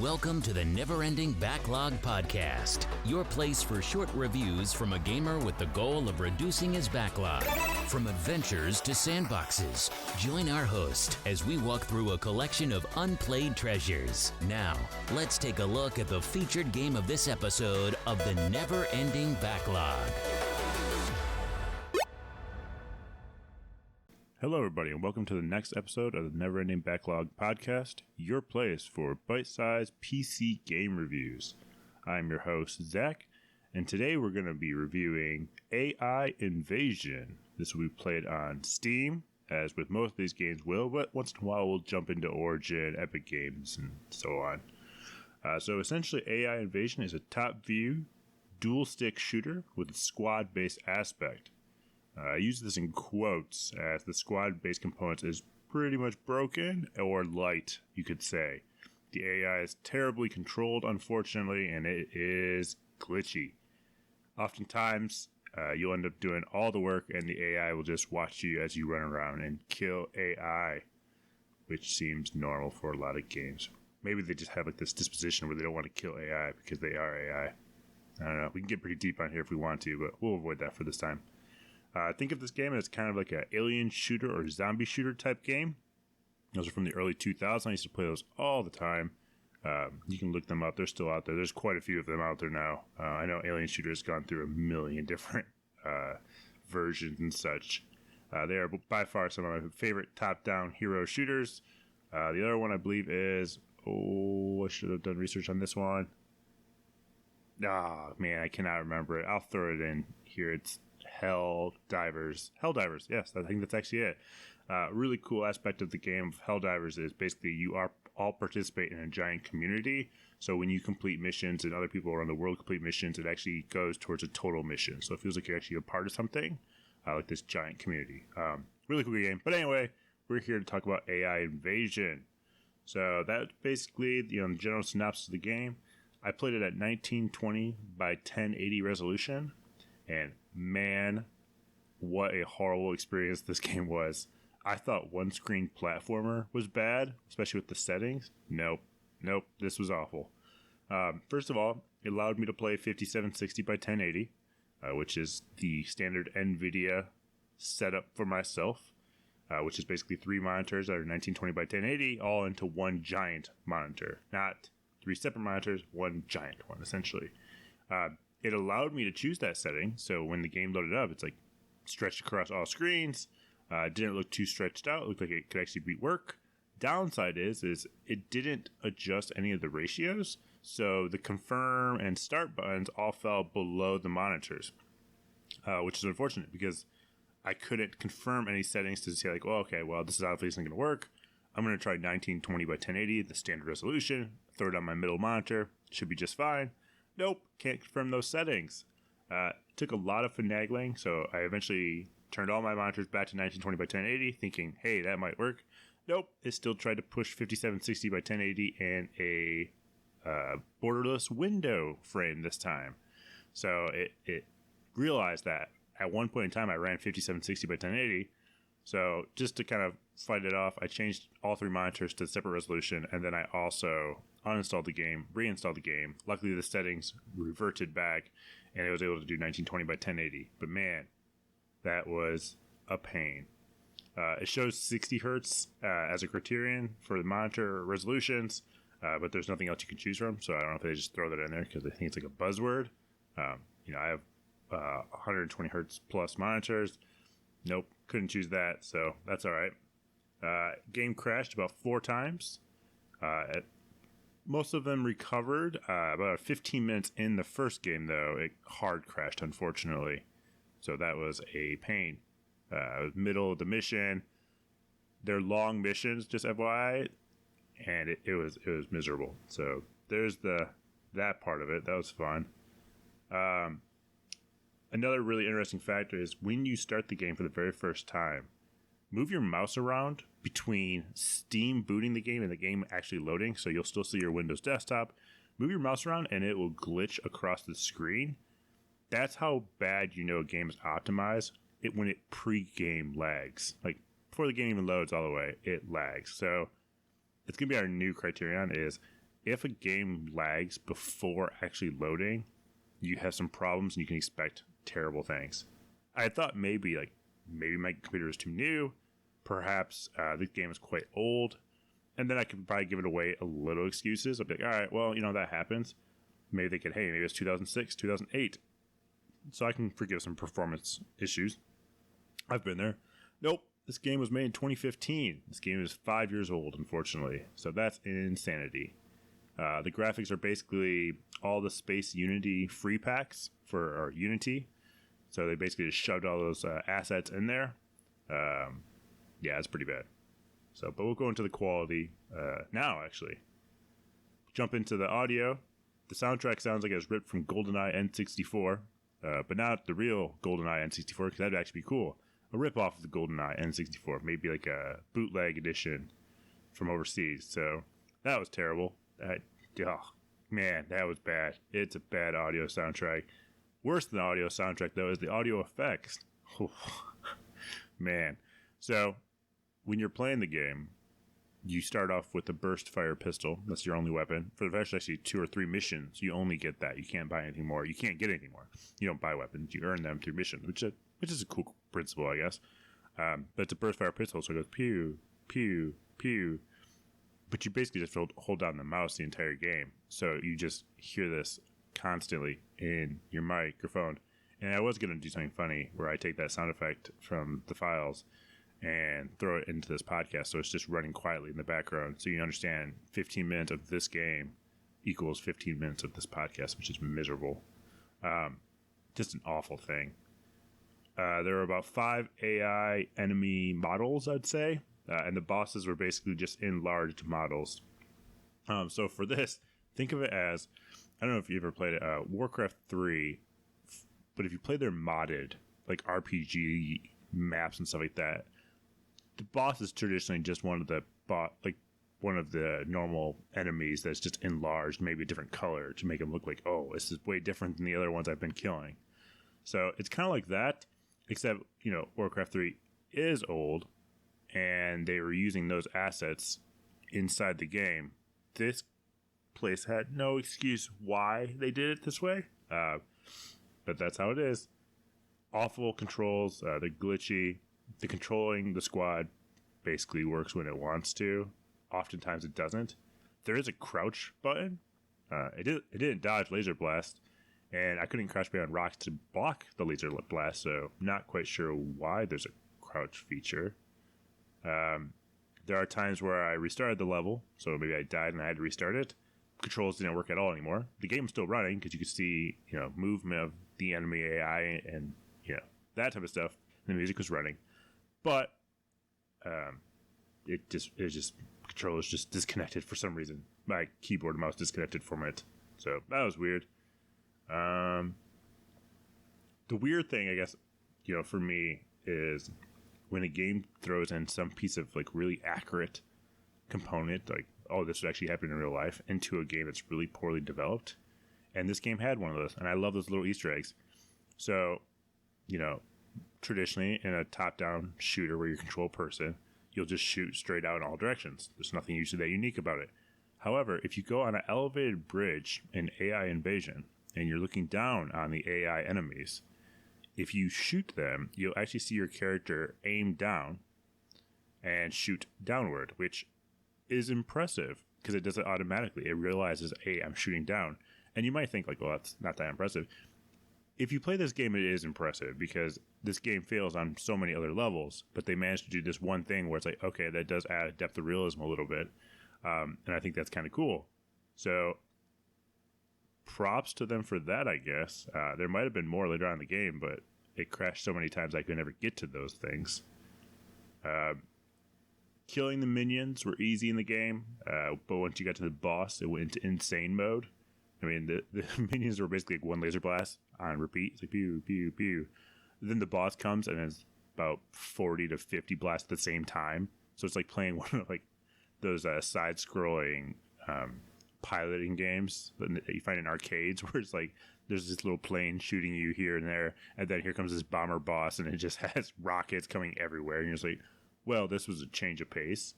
Welcome to the Never Ending Backlog podcast, your place for short reviews from a gamer with the goal of reducing his backlog. From adventures to sandboxes, join our host as we walk through a collection of unplayed treasures. Now, let's take a look at the featured game of this episode of the Never Ending Backlog. Hello, everybody, and welcome to the next episode of the Never Ending Backlog podcast, your place for bite-sized PC game reviews. I'm your host, Zach, and today we're going to be reviewing AI Invasion. This will be played on Steam, as with most of these games will, but once in a while we'll jump into Origin, Epic Games, and so on. So essentially, AI Invasion is a top-view, dual-stick shooter with a squad-based aspect. I use this in quotes as the squad-based components is pretty much broken or light, you could say. The AI is terribly controlled, unfortunately, and it is glitchy. Oftentimes, you'll end up doing all the work and the AI will just watch you as you run around and kill AI, which seems normal for a lot of games. Maybe they just have like this disposition where they don't want to kill AI because they are AI. I don't know. We can get pretty deep on here if we want to, but we'll avoid that for this time. Think of this game as kind of like an alien shooter or zombie shooter type game. Those are from the early 2000s. I used to play those all the time. You can look them up. They're still out there. There's quite a few of them out there now. I know Alien Shooter has gone through a million different versions and such. They are by far some of my favorite top-down hero shooters. The other one I believe is... I should have done research on this one. Man, I cannot remember it. I'll throw it in here. It's Helldivers, yes, I think that's actually it. Really cool aspect of the game of Helldivers is basically you are all participate in a giant community. So when you complete missions and other people around the world complete missions, it actually goes towards a total mission. So it feels like you're actually a part of something, like this giant community. Really cool game. But anyway, we're here to talk about AI Invasion. So that's basically the general synopsis of the game. I played it at 1920 by 1080 resolution. And man, what a horrible experience this game was. I thought one-screen platformer was bad, especially with the settings. Nope, this was awful. First of all, it allowed me to play 5760 by 1080, which is the standard NVIDIA setup for myself, which is basically three monitors that are 1920 by 1080, all into one giant monitor. Not three separate monitors, one giant one, essentially. It allowed me to choose that setting, so when the game loaded up, it's like stretched across all screens. It didn't look too stretched out. It looked like it could actually work. Downside is it didn't adjust any of the ratios, so the confirm and start buttons all fell below the monitors, which is unfortunate because I couldn't confirm any settings to say like, this is obviously going to work. I'm going to try 1920 by 1080, the standard resolution, throw it on my middle monitor. Should be just fine. Nope, can't confirm those settings. Took a lot of finagling, so I eventually turned all my monitors back to 1920 by 1080, thinking, hey, that might work. Nope, it still tried to push 5760 by 1080 and a borderless window frame this time. So it realized that at one point in time I ran 5760 by 1080. So just to kind of fight it off, I changed all three monitors to separate resolution, and then I also uninstalled the game, reinstalled the game. Luckily, the settings reverted back, and it was able to do 1920 by 1080. But man, that was a pain. It shows 60 hertz as a criterion for the monitor resolutions, but there's nothing else you can choose from, so I don't know if they just throw that in there because I think it's like a buzzword. I have 120 hertz plus monitors. Nope, couldn't choose that, so that's all right. Game crashed about 4 times. Most of them recovered. About 15 minutes in the first game, though, it hard crashed, unfortunately. So that was a pain. Middle of the mission. They're long missions, just FYI, and it was miserable. So there's that part of it. That was fun. Another really interesting factor is when you start the game for the very first time, move your mouse around between Steam booting the game and the game actually loading, so you'll still see your Windows desktop. Move your mouse around and it will glitch across the screen. That's how bad a game is optimized. When it pre-game lags. Like, before the game even loads all the way, it lags. So, it's going to be our new criterion is if a game lags before actually loading, you have some problems and you can expect terrible things. I thought maybe my computer was too new. Perhaps the game is quite old. And then I could probably give it away a little excuses. I'd be like, all right, well, that happens. Maybe they could, hey, maybe it's 2006, 2008. So I can forgive some performance issues. I've been there. Nope. This game was made in 2015. This game is 5 years old, unfortunately. So that's insanity. The graphics are basically all the Space Unity free packs for Unity. So they basically just shoved all those assets in there. Yeah, it's pretty bad. So, but we'll go into the quality now, actually. Jump into the audio. The soundtrack sounds like it was ripped from GoldenEye N64, but not the real GoldenEye N64, because that'd actually be cool. A rip-off of the GoldenEye N64, maybe like a bootleg edition from overseas. So that was terrible. Man, that was bad. It's a bad audio soundtrack. Worse than the audio soundtrack, though, is the audio effects. Man. So when you're playing the game, you start off with the burst fire pistol. That's your only weapon. For the first actually 2 or 3 missions, you only get that. You can't buy anything more. You can't get anything more. You don't buy weapons. You earn them through missions, which is a cool principle, I guess. But it's a burst fire pistol, so it goes pew, pew, pew. But you basically just hold down the mouse the entire game. So you just hear this constantly in your microphone. And I was going to do something funny where I take that sound effect from the files and throw it into this podcast, so it's just running quietly in the background, so you understand 15 minutes of this game equals 15 minutes of this podcast, which is miserable. Just an awful thing. There are about 5 AI enemy models, I'd say, and the bosses were basically just enlarged models. So for this, think of it as, I don't know if you ever played it, Warcraft 3, but if you play their modded, like RPG maps and stuff like that, the boss is traditionally just one of the normal enemies that's just enlarged, maybe a different color to make him look like, oh, this is way different than the other ones I've been killing. So it's kind of like that, except, Warcraft 3 is old, and they were using those assets inside the game. This place had no excuse why they did it this way, but that's how it is. Awful controls, they're glitchy. The controlling the squad basically works when it wants to. Oftentimes it doesn't. There is a crouch button. It didn't dodge laser blast, and I couldn't crouch behind rocks to block the laser blast, so not quite sure why there's a crouch feature. There are times where I restarted the level, so maybe I died and I had to restart it. Controls didn't work at all anymore. The game's still running because you could see, movement of the enemy AI and that type of stuff. The music was running. But it just controller's just disconnected for some reason. My keyboard and mouse disconnected from it, so that was weird. The weird thing, I guess, for me is when a game throws in some piece of really accurate component, like, oh, this would actually happen in real life, into a game that's really poorly developed. And this game had one of those, and I love those little Easter eggs. So, traditionally in a top-down shooter where you control a person, you'll just shoot straight out in all directions. There's nothing usually that unique about it. However, if you go on an elevated bridge in AI Invasion and you're looking down on the AI enemies, if you shoot them, you'll actually see your character aim down and shoot downward, which is impressive because it does it automatically. It realizes, hey, I'm shooting down. And you might think, well, that's not that impressive. If you play this game, it is impressive because this game fails on so many other levels, but they managed to do this one thing where it's like, okay, that does add depth of realism a little bit. And I think that's kind of cool. So props to them for that, I guess. There might have been more later on in the game, but it crashed so many times I could never get to those things. Killing the minions were easy in the game, but once you got to the boss, it went into insane mode. I mean, the minions were basically one laser blast on repeat. It's like pew, pew, pew. Then the boss comes and it's about 40 to 50 blasts at the same time. So it's like playing one of those side-scrolling piloting games that you find in arcades where it's like there's this little plane shooting you here and there, and then here comes this bomber boss and it just has rockets coming everywhere. And you're just like, well, this was a change of pace.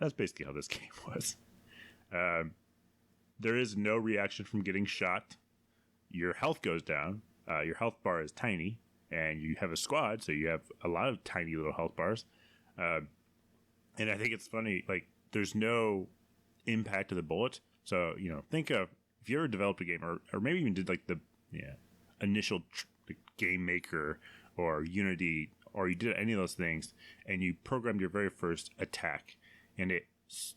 That's basically how this game was. There is no reaction from getting shot. Your health goes down. Your health bar is tiny, and you have a squad, so you have a lot of tiny little health bars. And I think it's funny, like, there's no impact to the bullet. So, think of if you ever developed a game, or maybe even did like the initial game maker or Unity, or you did any of those things, and you programmed your very first attack, and it,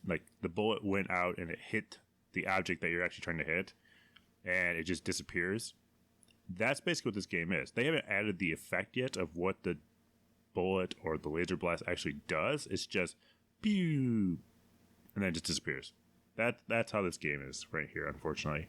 like, the bullet went out and it hit the object that you're actually trying to hit, and it just disappears. That's basically what this game is. They haven't added the effect yet of what the bullet or the laser blast actually does. It's just pew, and then it just disappears. That's how this game is right here, unfortunately.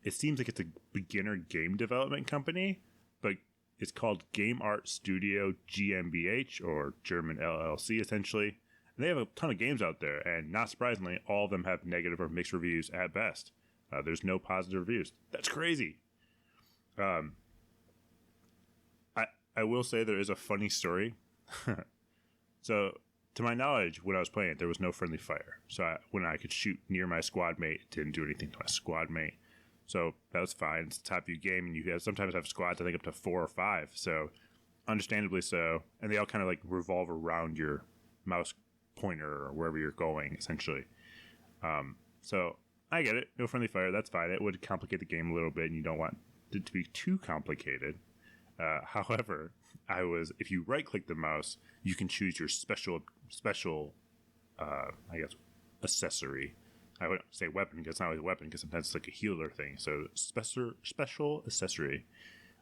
It seems like it's a beginner game development company, but it's called Game Art Studio GmbH, or German LLC, essentially. And they have a ton of games out there, and not surprisingly, all of them have negative or mixed reviews at best. There's no positive reviews. That's crazy. I will say there is a funny story. So, to my knowledge, when I was playing it, there was no friendly fire. So when I could shoot near my squad mate, it didn't do anything to my squad mate. So that was fine. It's a top view game, and you sometimes have squads, I think, up to 4 or 5. So, understandably so. And they all kind of like revolve around your mouse pointer or wherever you're going, essentially. So I get it. No friendly fire. That's fine. It would complicate the game a little bit, and you don't want it to be too complicated. However, if you right click the mouse, you can choose your special, I guess, accessory. I wouldn't say weapon, because it's not always a weapon, because sometimes it's like a healer thing. So special accessory.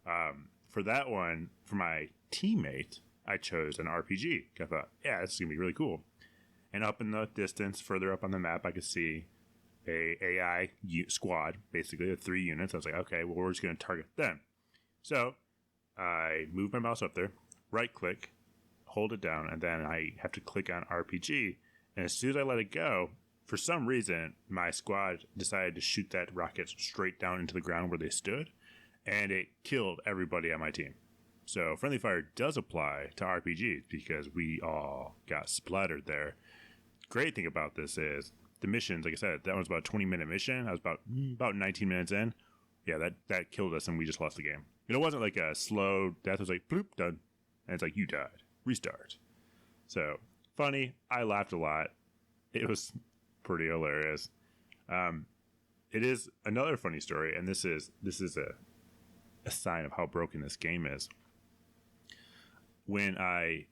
For that one, for my teammate, I chose an RPG. I thought, yeah, this is going to be really cool. And up in the distance, further up on the map, I could see a AI squad, basically, of 3 units. I was like, okay, well, we're just going to target them. So I move my mouse up there, right click, hold it down, and then I have to click on RPG. And as soon as I let it go, for some reason, my squad decided to shoot that rocket straight down into the ground where they stood, and it killed everybody on my team. So friendly fire does apply to RPGs, because we all got splattered there. Great thing about this is the missions, like I said, that was about a 20-minute mission. I was about 19 minutes in. Yeah, that killed us, and we just lost the game. It wasn't like a slow death. It was like, bloop, done. And it's like, you died. Restart. So, funny. I laughed a lot. It was pretty hilarious. It is another funny story, and this is a sign of how broken this game is. When I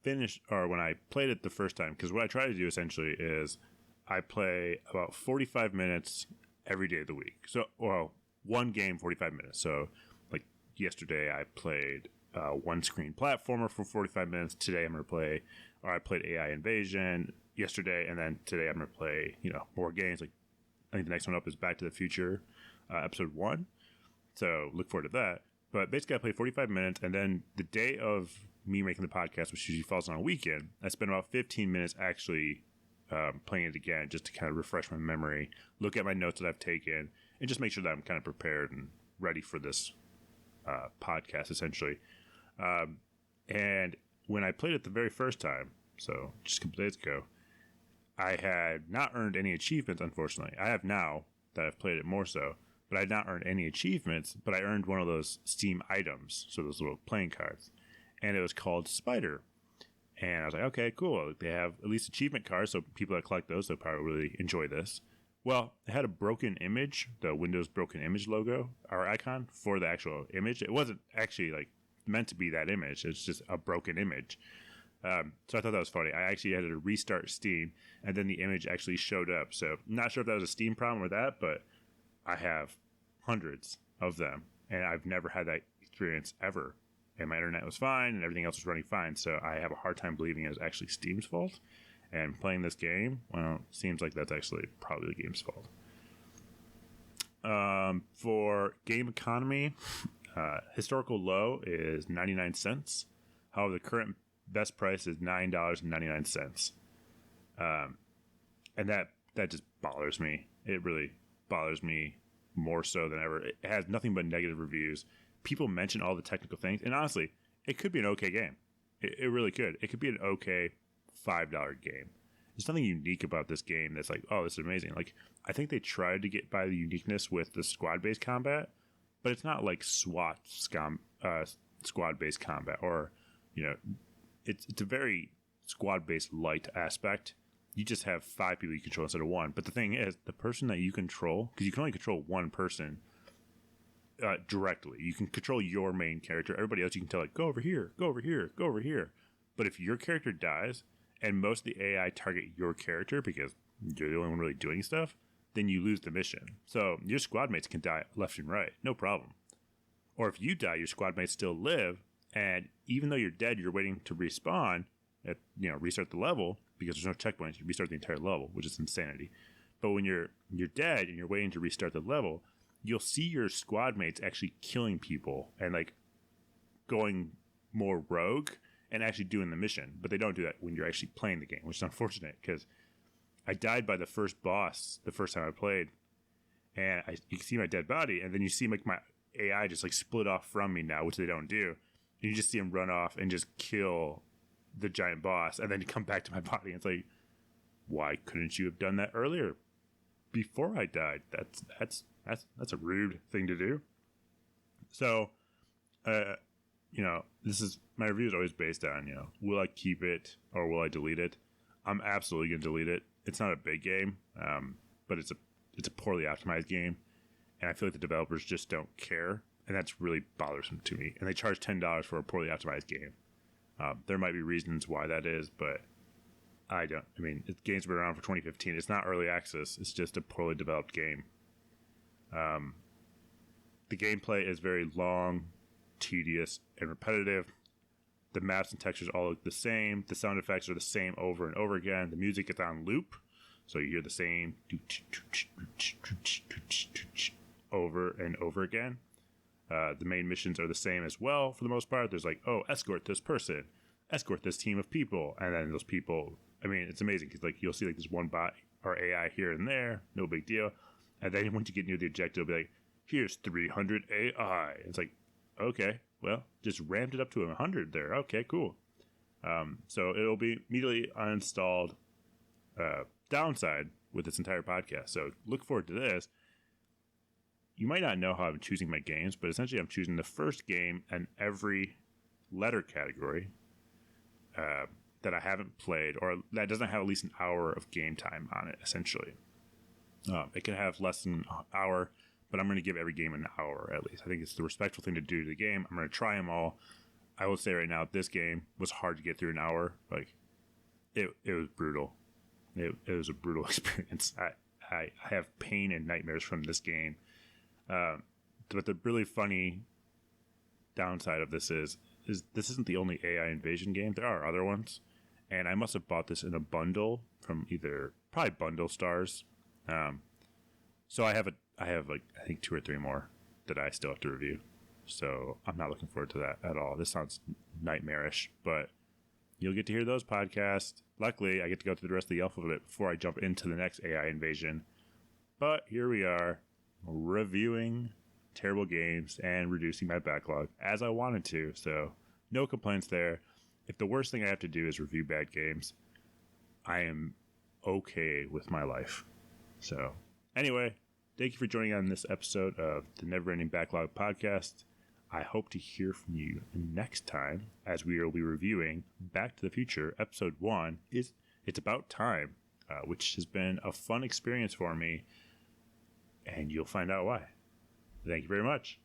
played it the first time, because what I try to do essentially is I play about 45 minutes every day of the week. So, well, one game, 45 minutes. So, like yesterday, I played one screen platformer for 45 minutes. Today, I played AI Invasion yesterday, and then today I'm going to play, more games. Like, I think the next one up is Back to the Future, episode 1. So, look forward to that. But basically, I play 45 minutes, and then the day of me making the podcast, which usually falls on a weekend, I spend about 15 minutes actually playing it again, just to kind of refresh my memory, look at my notes that I've taken, and just make sure that I'm kind of prepared and ready for this podcast, essentially. And when I played it the very first time, so just a couple days ago, I had not earned any achievements, unfortunately. I have now that I've played it more so, but I had not earned any achievements, but I earned one of those Steam items, so those little playing cards, and it was called Spider. And I was like, okay, cool. They have at least achievement cards, so people that collect those, they'll probably really enjoy this. Well, it had a broken image, the Windows broken image logo, or icon, for the actual image. It wasn't actually, like, meant to be that image. It's just a broken image. So I thought that was funny. I actually had to restart Steam, and then the image actually showed up. So not sure if that was a Steam problem or that, but I have hundreds of them, and I've never had that experience ever. And my internet was fine, and everything else was running fine. So I have a hard time believing it was actually Steam's fault. And playing this game, well, seems like that's actually probably the game's fault. For game economy, historical low is 99 cents. However, the current best price is $9.99. And that just bothers me. It really bothers me more so than ever. It has nothing but negative reviews. People mention all the technical things, and honestly, it could be an okay game. It really could. It could be an okay $5 game. there's nothing unique about this game that's like, oh, this is amazing. Like, I think they tried to get by the uniqueness with the squad-based combat, but it's not like squad-based combat, or, you know, it's a very squad-based light aspect. You just have 5 people you control instead of 1. But the thing is, the person that you control, because you can only control 1 person directly. You can control your main character. Everybody else you can tell, like, go over here, go over here, go over here. But if your character dies, and most of the AI target your character because you're the only one really doing stuff, then you lose the mission. So your squad mates can die left and right, no problem. Or if you die, your squad mates still live, and even though you're dead, you're waiting to respawn, restart the level, because there's no checkpoints. You restart the entire level, which is insanity. But when you're dead and you're waiting to restart the level, you'll see your squad mates actually killing people and like going more rogue and actually doing the mission. But they don't do that when you're actually playing the game, which is unfortunate, because I died by the first boss the first time I played, and you can see my dead body, and then you see like my AI just like split off from me now, which they don't do. And you just see him run off and just kill the giant boss, and then come back to my body. And it's like, why couldn't you have done that earlier, before I died? That's a rude thing to do. So, this is my review is always based on, will I keep it or will I delete it? I'm absolutely gonna delete it. It's not a big game, but it's a poorly optimized game, and I feel like the developers just don't care, and that's really bothersome to me. And they charge $10 for a poorly optimized game. There might be reasons why that is, but I don't. I mean, the game's been around for 2015. It's not early access. It's just a poorly developed game. The gameplay is very long, tedious, and repetitive. The maps and textures all look the same. The sound effects are the same over and over again. The music is on loop, so you hear the same over and over again. The main missions are the same as well for the most part. There's like, oh, escort this person, escort this team of people, and then those people. I mean, it's amazing because like you'll see like this one bot or AI here and there, no big deal, and then once you get near the objective, it'll be like, here's 300 AI. It's like, okay, well, just ramped it up to 100 there. Okay, cool. So it'll be immediately uninstalled. Downside with this entire podcast. So look forward to this. You might not know how I'm choosing my games, but essentially I'm choosing the first game in every letter category that I haven't played, or that doesn't have at least an hour of game time on it, essentially. It can have less than an hour, but I'm going to give every game an hour at least. I think it's the respectful thing to do to the game. I'm going to try them all. I will say right now, this game was hard to get through an hour. Like, it was brutal. It was a brutal experience. I have pain and nightmares from this game. But the really funny downside of this is this isn't the only AI invasion game. There are other ones, and I must have bought this in a bundle from probably Bundle Stars. So I have like I think 2 or 3 more that I still have to review. So I'm not looking forward to that at all. This sounds nightmarish, but you'll get to hear those podcasts. Luckily, I get to go through the rest of the alphabet before I jump into the next AI invasion. But here we are, reviewing terrible games and reducing my backlog as I wanted to. So no complaints there. If the worst thing I have to do is review bad games, I am okay with my life. So anyway, thank you for joining on this episode of the Never Ending Backlog podcast. I hope to hear from you next time, as we will be reviewing Back to the Future. Episode 1 is It's About Time, which has been a fun experience for me, and you'll find out why. Thank you very much.